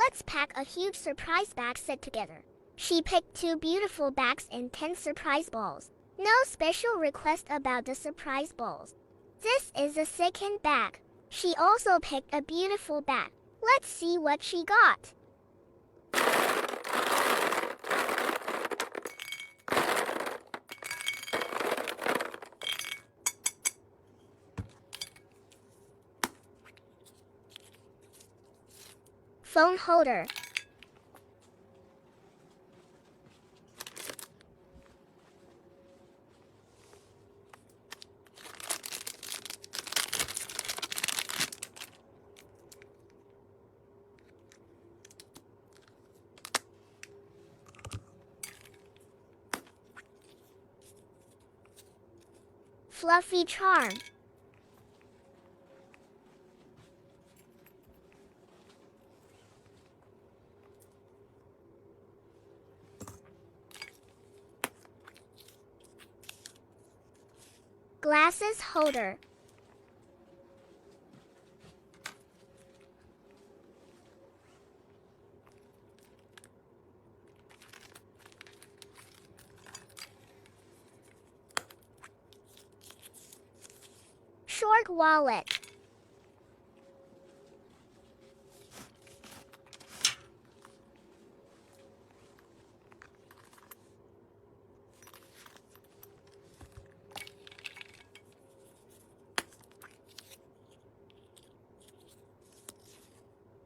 Let's pack a huge surprise bag set together. She picked 2 beautiful bags and 10 surprise balls. No special request about the surprise balls. This is the second bag. She also picked a beautiful bag. Let's see what she got. Phone holder. Fluffy charm. Glasses holder. Short wallet.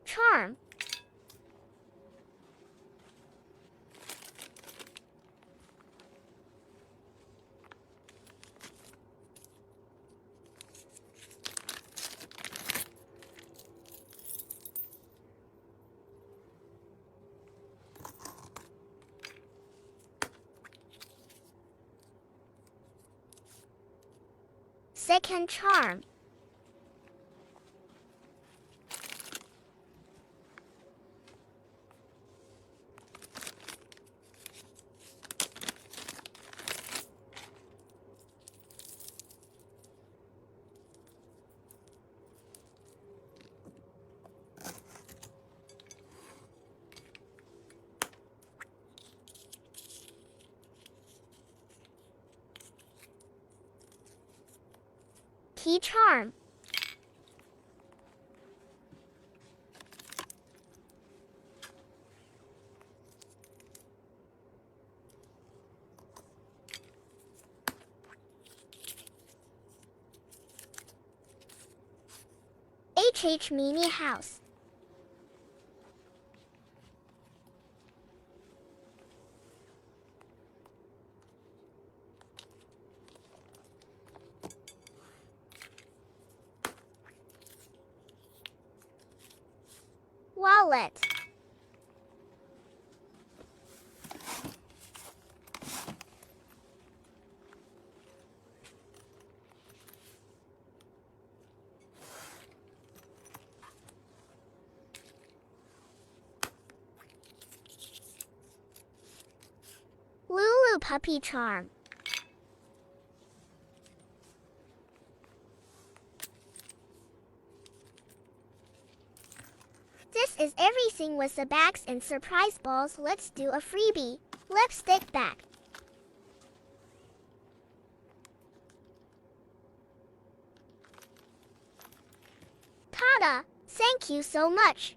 Charm. Second charm. Key charm. HH mini house. Wallet. Lulu puppy charm. This is everything with the bags and surprise balls. Let's do a freebie. Lipstick bag. Tada! Thank you so much.